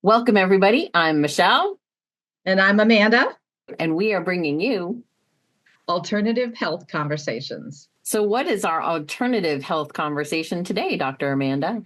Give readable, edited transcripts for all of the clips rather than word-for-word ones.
Welcome, everybody. I'm Michelle, And I'm Amanda, and we are bringing you. Alternative Health Conversations. So, what is our alternative health conversation today, Dr. Amanda?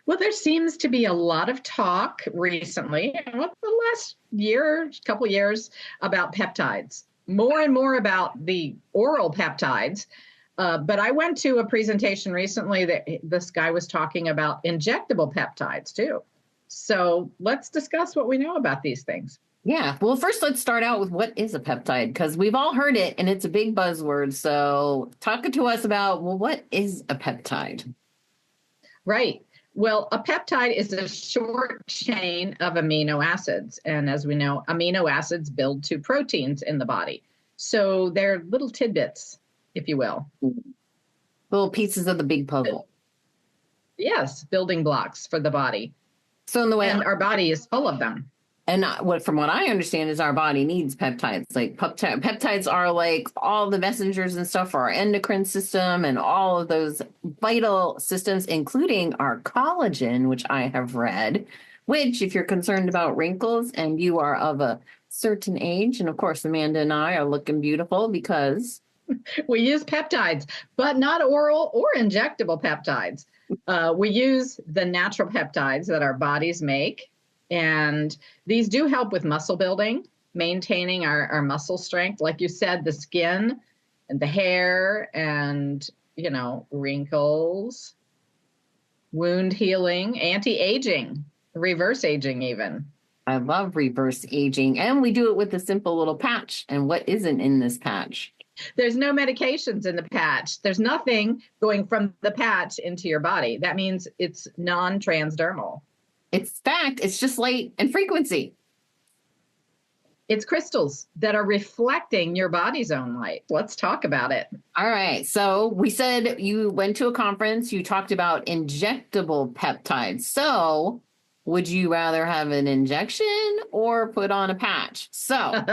Well, there seems to be a lot of talk recently, the last year, couple years, about peptides. More and more about the oral peptides. But I went to a presentation recently that this guy was talking about injectable peptides too. So let's discuss what we know about these things. Yeah. Well, first, let's start out with what is a peptide, because we've all heard it and it's a big buzzword. So, talk to us about, well, what is a peptide? Right. Well, a peptide is a short chain of amino acids. And as we know, amino acids build to proteins in the body. So they're little tidbits, if you will. Little pieces of the big puzzle. Yes, building blocks for the body. So, in the way, And our body is full of them. and from what I understand, is our body needs peptides. Like peptides are like all the messengers and stuff for our endocrine system and all of those vital systems, including our collagen, which I have read. Which, if you're concerned about wrinkles and you are of a certain age, and of course Amanda and I are looking beautiful because We use peptides, but not oral or injectable peptides. We use the natural peptides that our bodies make. And these do help with muscle building, maintaining our muscle strength. Like you said, the skin and the hair and, wrinkles, wound healing, anti-aging, reverse aging even. I love reverse aging, and we do it with a simple little patch. And what isn't in this patch? There's no medications in the patch. There's nothing going from the patch into your body. That means it's non-transdermal. It's fact, it's just light and frequency. It's crystals that are reflecting your body's own light. Let's talk about it. All right. So we said you went to a conference, you talked about injectable peptides. So would you rather have an injection or put on a patch? So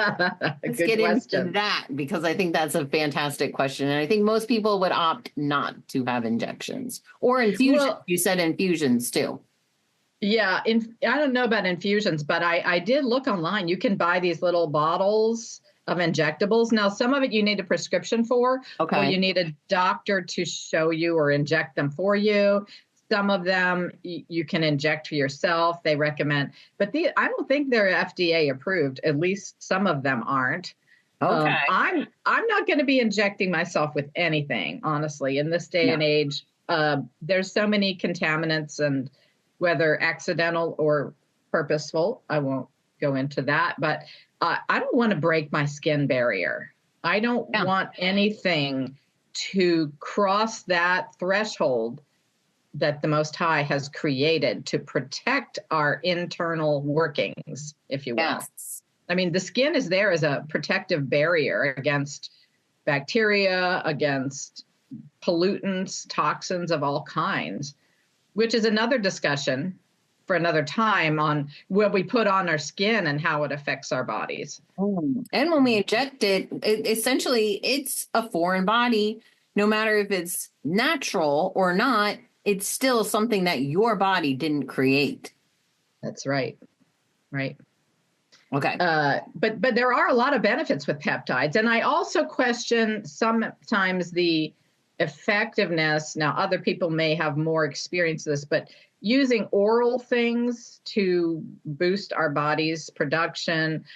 let's Good get question. into that, because I think that's a fantastic question. And I think most people would opt not to have injections or infusions. Well, you said infusions too. Yeah, I don't know about infusions, but I did look online. You can buy these little bottles of injectables. Now, some of it you need a prescription for, or Okay. you need a doctor to show you or inject them for you. Some of them you can inject for yourself. They recommend, but I don't think they're FDA approved. At least some of them aren't. Okay. I'm not going to be injecting myself with anything, honestly, in this day and age. There's so many contaminants, and whether accidental or purposeful, I won't go into that, but I don't want to break my skin barrier. I don't want anything to cross that threshold that the Most High has created to protect our internal workings, if you will. Yes. I mean, the skin is there as a protective barrier against bacteria, against pollutants, toxins of all kinds, which is another discussion for another time on what we put on our skin and how it affects our bodies. And when we inject it, essentially it's a foreign body. No matter if it's natural or not, it's still something that your body didn't create. That's right. Right. Okay. But there are a lot of benefits with peptides. And I also question sometimes the effectiveness. Now, other people may have more experience with this, but using oral things to boost our body's production,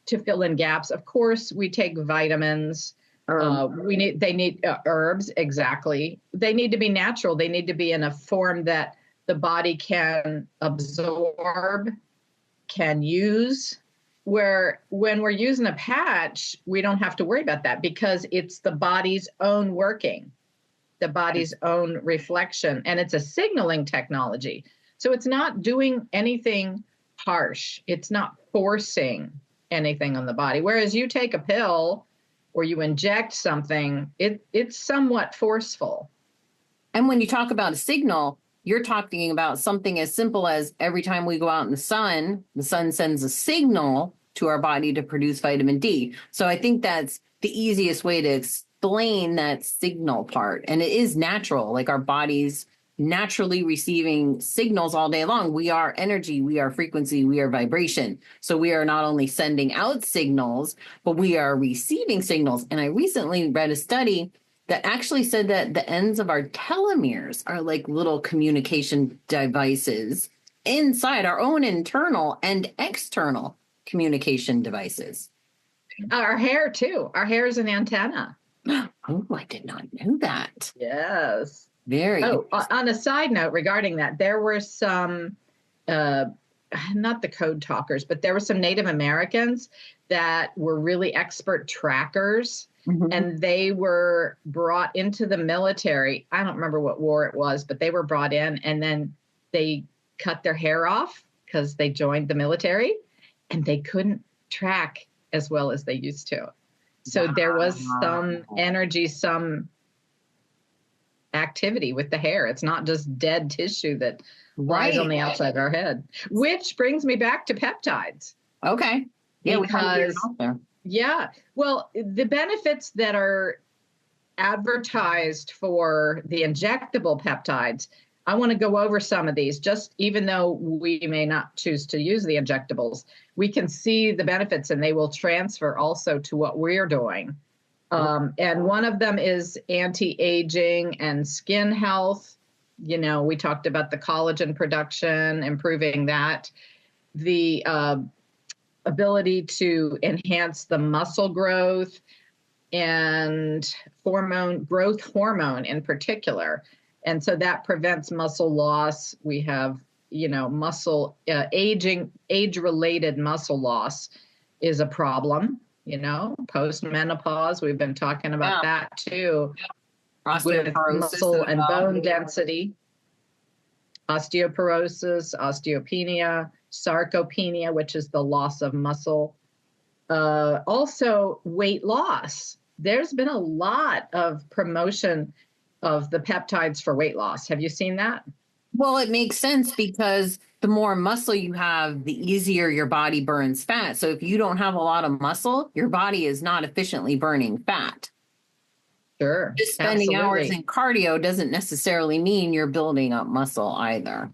to fill in gaps. Of course, we take vitamins. They need herbs. Exactly. They need to be natural. They need to be in a form that the body can absorb, can use. Where when we're using a patch, we don't have to worry about that because it's the body's own working, the body's own reflection, and it's a signaling technology. So it's not doing anything harsh. It's not forcing anything on the body. Whereas you take a pill or you inject something, it's somewhat forceful. And when you talk about a signal, you're talking about something as simple as every time we go out in the sun sends a signal to our body to produce vitamin D. So I think that's the easiest way to explain that signal part. And it is natural, like our bodies naturally receiving signals all day long. We are energy, we are frequency, we are vibration. So we are not only sending out signals, but we are receiving signals. And I recently read a study that actually said that the ends of our telomeres are like little communication devices inside our own internal and external communication devices. Our hair too. Our hair is an antenna. Oh, I did not know that. Yes. Very. Oh, on a side note regarding that, there were some, not the code talkers, but there were some Native Americans that were really expert trackers, and they were brought into the military. I don't remember what war it was, but they were brought in, and then they cut their hair off because they joined the military, and they couldn't track as well as they used to. So there was some energy, some activity with the hair. It's not just dead tissue that lies on the outside of our head. Which brings me back to peptides. Okay. Yeah, because yeah, well, the benefits that are advertised for the injectable peptides, I want to go over some of these. Just even though we may not choose to use the injectables, we can see the benefits, and they will transfer also to what we're doing. And one of them is anti-aging and skin health. You know, we talked about the collagen production, improving that. The ability to enhance the muscle growth and growth hormone in particular. And so that prevents muscle loss. We have, muscle age-related muscle loss is a problem. Post-menopause, we've been talking about that too. With muscle and bone density, osteoporosis, osteopenia, sarcopenia, which is the loss of muscle. Also, weight loss. There's been a lot of promotion of the peptides for weight loss. Have you seen that? Well, it makes sense because the more muscle you have, the easier your body burns fat. So if you don't have a lot of muscle, your body is not efficiently burning fat. Sure. Just spending hours in cardio doesn't necessarily mean you're building up muscle either.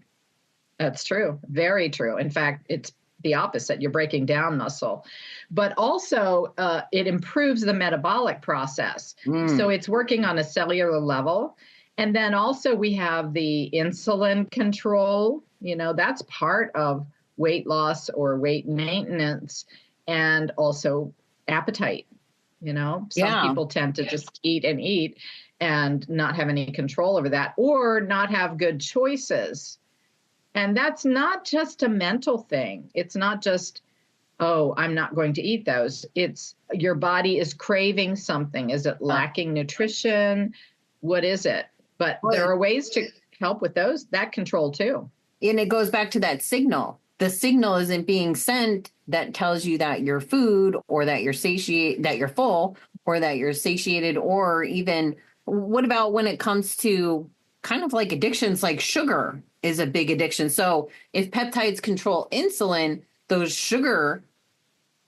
That's true. Very true. In fact, it's the opposite. You're breaking down muscle. But also, it improves the metabolic process. So it's working on a cellular level. And then also we have the insulin control. That's part of weight loss or weight maintenance, and also appetite. Some people tend to just eat and not have any control over that, or not have good choices. And that's not just a mental thing. It's not just, oh, I'm not going to eat those. It's your body is craving something. Is it lacking nutrition? What is it? But there are ways to help with that control too. And it goes back to that signal. The signal isn't being sent that tells you that you're food, or that you're that you're full, or that you're satiated, or even what about when it comes to kind of like addictions, like sugar is a big addiction. So if peptides control insulin, those sugar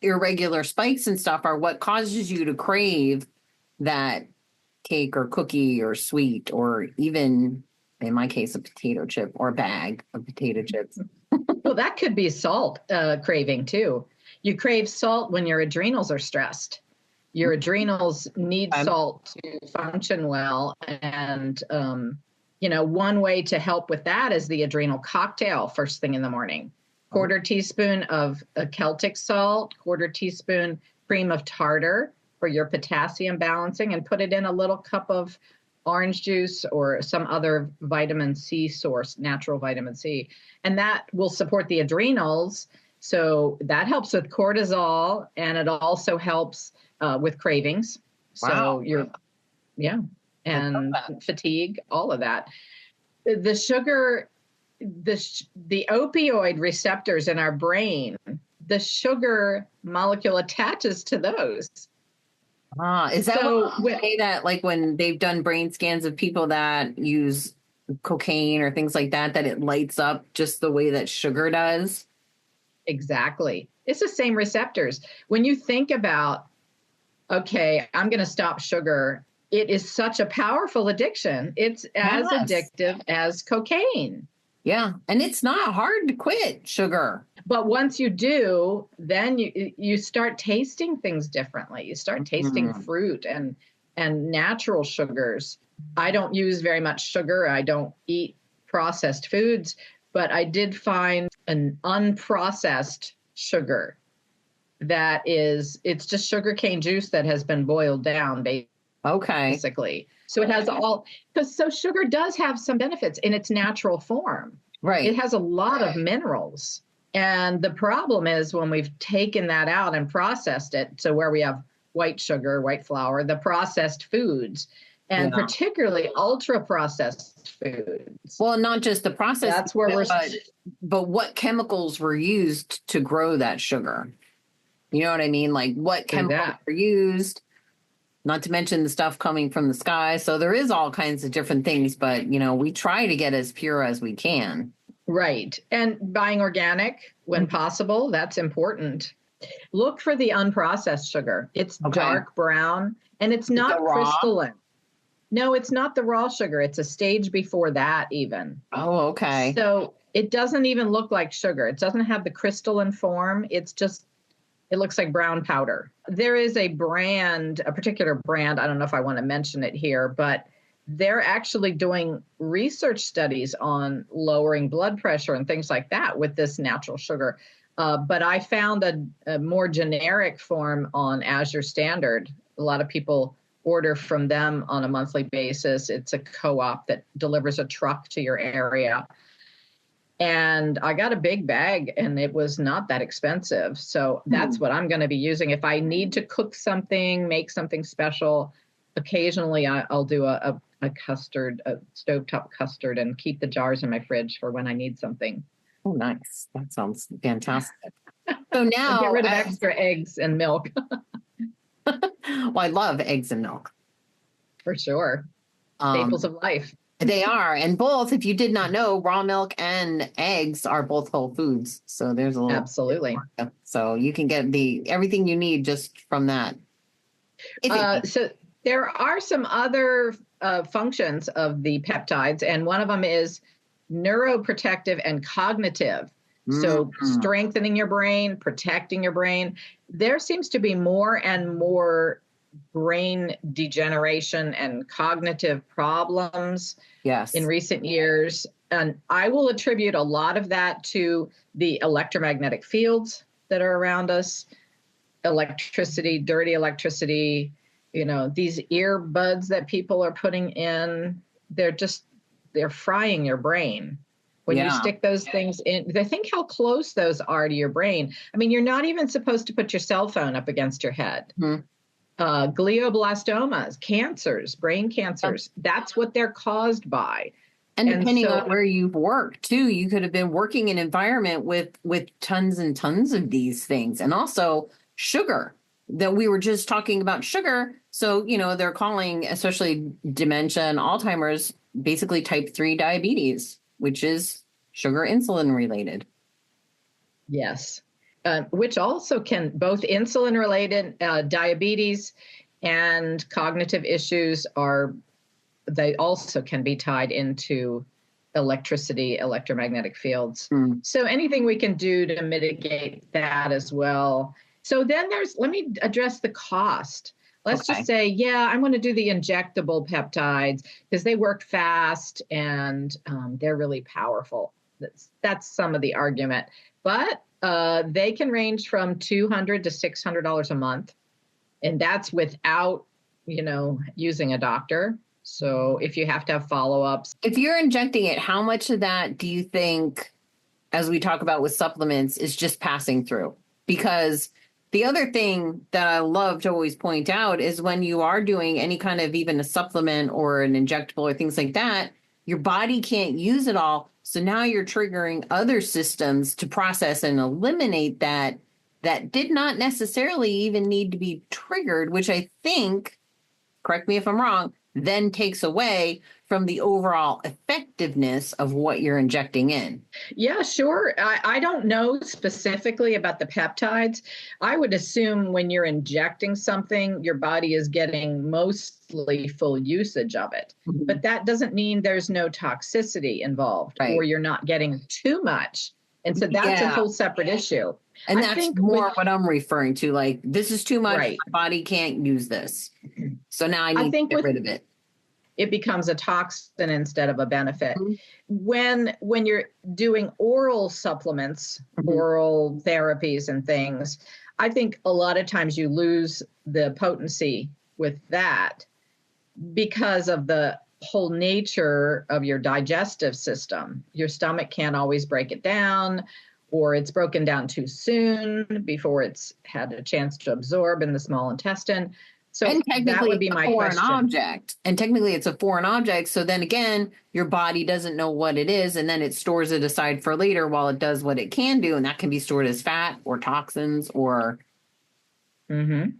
irregular spikes and stuff are what causes you to crave that cake or cookie or sweet, or even in my case, a potato chip or a bag of potato chips. Well, that could be salt craving too. You crave salt when your adrenals are stressed. Your adrenals need salt to function well. And, one way to help with that is the adrenal cocktail first thing in the morning. Quarter teaspoon of Celtic salt, quarter teaspoon cream of tartar for your potassium balancing, and put it in a little cup of orange juice or some other vitamin C source, natural vitamin C. And that will support the adrenals. So that helps with cortisol, and it also helps with cravings. Wow. So and fatigue, all of that. The sugar, the opioid receptors in our brain, the sugar molecule attaches to those. Is that what say that, like when they've done brain scans of people that use cocaine or things like that, that it lights up just the way that sugar does? Exactly. It's the same receptors. When you think about, okay, I'm going to stop sugar it is such a powerful addiction. It's as Yes. addictive as cocaine. Yeah. And it's not hard to quit sugar. But once you do, then you start tasting things differently. You start tasting Mhm. fruit and natural sugars. I don't use very much sugar. I don't eat processed foods, but I did find an unprocessed sugar it's just sugarcane juice that has been boiled down Okay. basically. So it has so sugar does have some benefits in its natural form. It Right. has a lot of minerals. And the problem is when we've taken that out and processed it, so where we have white sugar, white flour, the processed foods, and Yeah. particularly ultra processed foods. Well, not just the process, That's where but what chemicals were used to grow that sugar? You know what I mean? Like what do chemicals that. were used, not to mention the stuff coming from the sky. So there is all kinds of different things, but we try to get as pure as we can. Right. And buying organic when possible, that's important. Look for the unprocessed sugar. It's Okay. dark brown and it's The not raw. crystalline. No, it's not the raw sugar. It's a stage before that, even. Oh, okay. So it doesn't even look like sugar. It doesn't have the crystalline form. It looks like brown powder. There is a particular brand. I don't know if I want to mention it here, but they're actually doing research studies on lowering blood pressure and things like that with this natural sugar. But I found a more generic form on Azure Standard. A lot of people order from them on a monthly basis. It's a co-op that delivers a truck to your area. And I got a big bag and it was not that expensive. So that's what I'm going to be using. If I need to cook something, make something special, occasionally I'll do a custard, a stovetop custard, and keep the jars in my fridge for when I need something. Oh, nice. That sounds fantastic. So And get now, rid of extra eggs and milk. well, I love eggs and milk. For sure. Um, Staples of life. They are. And both, if you did not know, raw milk and eggs are both whole foods. So there's a little. Absolutely. So you can get everything you need just from that. So there are some other functions of the peptides, and one of them is neuroprotective and cognitive. So strengthening your brain, protecting your brain. There seems to be more and more brain degeneration and cognitive problems in recent years. And I will attribute a lot of that to the electromagnetic fields that are around us, electricity, dirty electricity, these earbuds that people are putting in, they're frying your brain. When you stick those things in, they think how close those are to your brain. I mean, you're not even supposed to put your cell phone up against your head. Glioblastomas, cancers, brain cancers, that's what they're caused by. And depending on where you've worked too, you could have been working in an environment with tons and tons of these things. And also sugar, that we were just talking about sugar. So, they're calling, especially dementia and Alzheimer's, basically type 3 diabetes, which is sugar insulin related. Yes. Which also can both insulin related diabetes and cognitive issues they also can be tied into electricity, electromagnetic fields. So anything we can do to mitigate that as well. So then let me address the cost. Let's just say, I'm going to do the injectable peptides because they work fast and they're really powerful. That's some of the argument. But they can range from $200 to $600 a month. And that's without, using a doctor. So if you have to have follow-ups. If you're injecting it, how much of that do you think, as we talk about with supplements, is just passing through? Because the other thing that I love to always point out is when you are doing any kind of even a supplement or an injectable or things like that, your body can't use it all. So now you're triggering other systems to process and eliminate that did not necessarily even need to be triggered, which I think, correct me if I'm wrong, then takes away from the overall effectiveness of what you're injecting in. Yeah, sure. I don't know specifically about the peptides. I would assume when you're injecting something, your body is getting mostly full usage of it. Mhm. But that doesn't mean there's no toxicity involved or Right. you're not getting too much. And so that's a Yeah. whole separate issue. And I that's think more what I'm referring to. Like, this is too much. right. My body can't use this. So now I I need to think get rid of it. it becomes a toxin instead of a benefit. Mhm. When you're doing oral supplements, Mhm. oral therapies and things, I think a lot of times you lose the potency with that because of the whole nature of your digestive system. Your stomach can't always break it down, or it's broken down too soon before it's had a chance to absorb in the small intestine. So And that technically, would it's be a my foreign question. object. And technically, it's a foreign object. So then again, your body doesn't know what it is. And then it stores it aside for later while it does what it can do. And that can be stored as fat or toxins or Mm-hmm.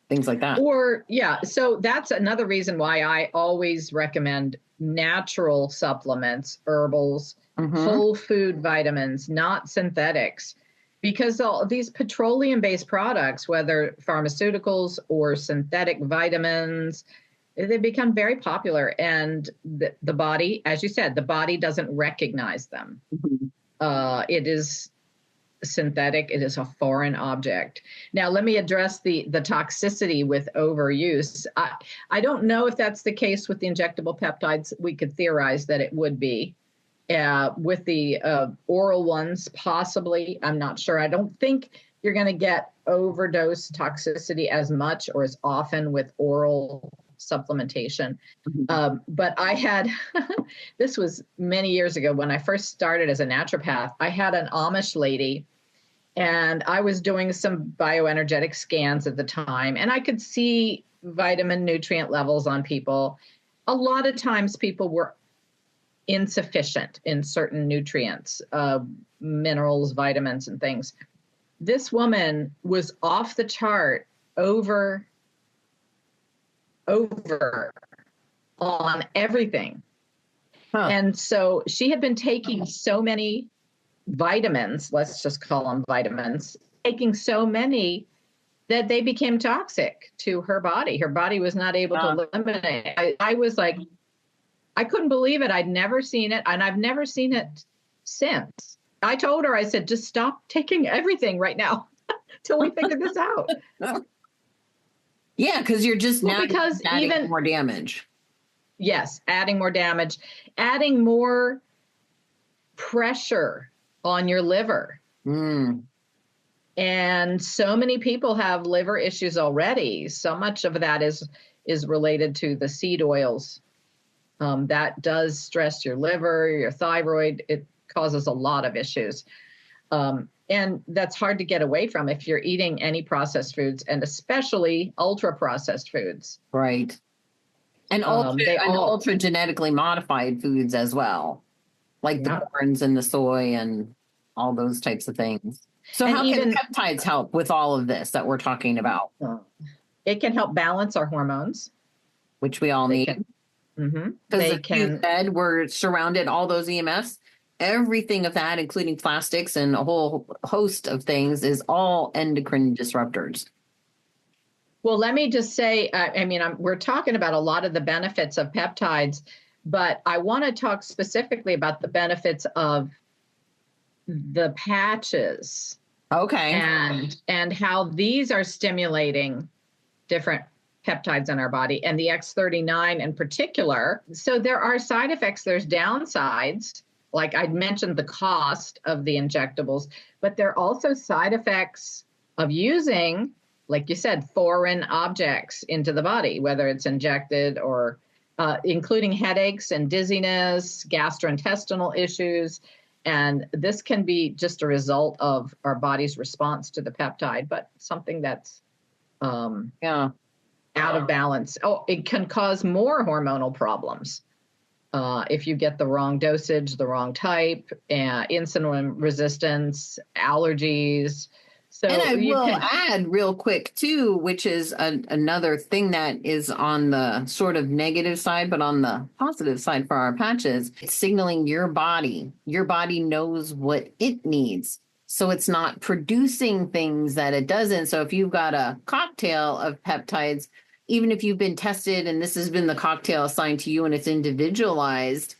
things like that. Or, yeah, so that's another reason why I always recommend natural supplements, herbals, Mm-hmm. whole food vitamins, not synthetics, because all these petroleum-based products, whether pharmaceuticals or synthetic vitamins, they become very popular. And the body, as you said, the body doesn't recognize them. Mm-hmm. It is synthetic, it is a foreign object. Now let me address the toxicity with overuse. I don't know if that's the case with the injectable peptides. We could theorize that it would be with the oral ones, possibly. I'm not sure. I don't think you're going to get overdose toxicity as much or as often with oral supplementation. But I had, this was many years ago when I first started as a naturopath, I had an Amish lady and I was doing some bioenergetic scans at the time, and I could see vitamin nutrient levels on people. A lot of times people were insufficient in certain nutrients, minerals, vitamins, and things. This woman was off the chart over on everything. Huh. And so she had been taking so many vitamins, let's just call them vitamins, taking so many that they became toxic to her body. Her body was not able to eliminate. I was like, I couldn't believe it. I'd never seen it, and I've never seen it since. I told her, I said, just stop taking everything right now till we figure this out. Yeah, because you're just Well, now because adding even more damage. yes, adding more damage, adding more pressure on your liver. Mm. And so many people have liver issues already. So much of that is related to the seed oils. That does stress your liver, your thyroid. It causes a lot of issues. And that's hard to get away from if you're eating any processed foods, and especially ultra processed foods. Right. And ultra genetically modified foods as well, like the corns and the soy and all those types of things. So how can peptides help with all of this that we're talking about? It can help balance our hormones, which we all need. Because you said we're surrounded, all those EMFs, everything of that, including plastics and a whole host of things, is all endocrine disruptors. Well, let me just say, we're talking about a lot of the benefits of peptides, but I want to talk specifically about the benefits of the patches. Okay. And how these are stimulating different peptides in our body, and the X39 in particular. So there are side effects, there's downsides. Like I mentioned, the cost of the injectables, but there are also side effects of using, like you said, foreign objects into the body, whether it's injected or including headaches and dizziness, gastrointestinal issues. And this can be just a result of our body's response to the peptide, but something that's out of balance. Oh, it can cause more hormonal problems. If you get the wrong dosage, the wrong type, insulin resistance, allergies. And So I you will can, add real quick too, which is another thing that is on the sort of negative side, but on the positive side for our patches, it's signaling your body. Your body knows what it needs. So it's not producing things that it doesn't. So if you've got a cocktail of peptides, even if you've been tested and this has been the cocktail assigned to you and it's individualized,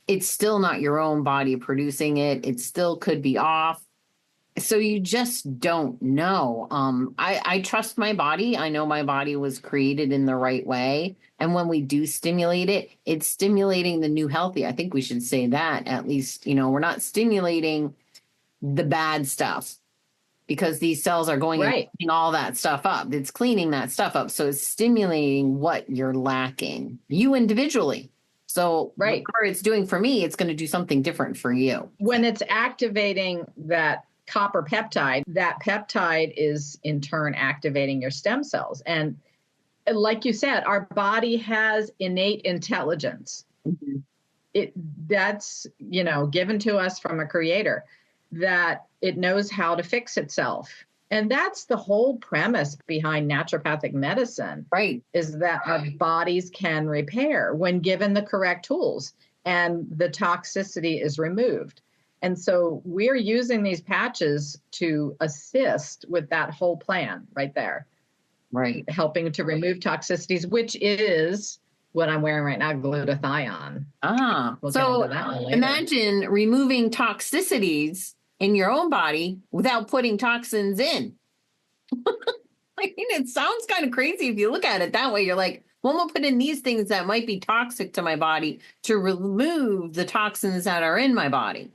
it's still not your own body producing it. It still could be off, so you just don't know. I trust my body. I know my body was created in the right way. And when we do stimulate it, it's stimulating the new healthy. I think we should say that at least, we're not stimulating the bad stuff because these cells are going and right, cleaning all that stuff up. It's cleaning that stuff up. So it's stimulating what you're lacking, you individually. So right. whatever it's doing for me, it's going to do something different for you. When it's activating that copper peptide, that peptide is in turn activating your stem cells. And like you said, our body has innate intelligence. Mhm. That's, given to us from a creator, that it knows how to fix itself. And that's the whole premise behind naturopathic medicine, Right. is that our bodies can repair when given the correct tools and the toxicity is removed. And so we're using these patches to assist with that whole plan right there, Right. helping to remove toxicities, which is what I'm wearing right now, glutathione. We'll get into So that one later. imagine removing toxicities in your own body without putting toxins in. I mean, it sounds kind of crazy if you look at it that way. You're like, well, I'm gonna put in these things that might be toxic to my body to remove the toxins that are in my body.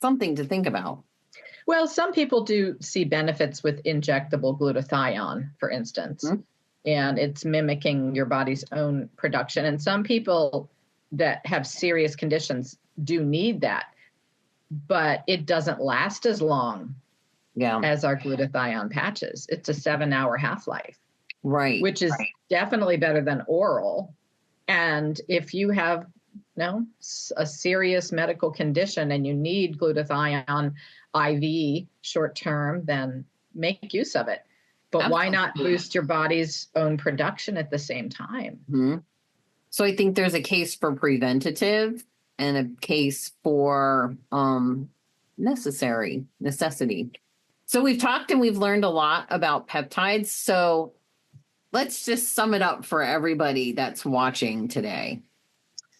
Something to think about. Well, some people do see benefits with injectable glutathione, for instance, and it's mimicking your body's own production. And some people that have serious conditions do need that, but it doesn't last as long Yeah. as our glutathione patches. It's a 7-hour half-life, Right. which is definitely better than oral. And if you have a serious medical condition and you need glutathione IV short term, then make use of it. But why not boost your body's own production at the same time? Mm-hmm. So I think there's a case for preventative and a case for necessity. So we've talked and we've learned a lot about peptides. So let's just sum it up for everybody that's watching today.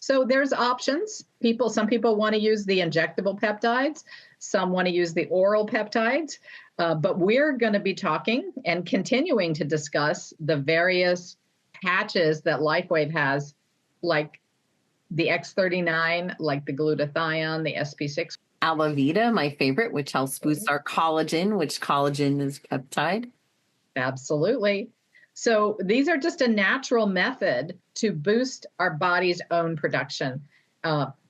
So there's options. Some people want to use the injectable peptides. Some want to use the oral peptides. But we're going to be talking and continuing to discuss the various patches that LifeWave has, like the X39, like the glutathione, the SP6. Alavita, my favorite, which helps boost our collagen, which collagen is peptide. Absolutely. So these are just a natural method to boost our body's own production.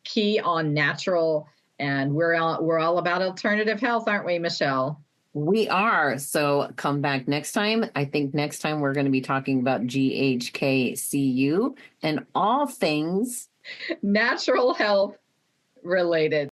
Key on natural, and we're all about alternative health, aren't we, Michelle? We are. So come back next time. I think next time we're going to be talking about GHKCU and all things natural health related.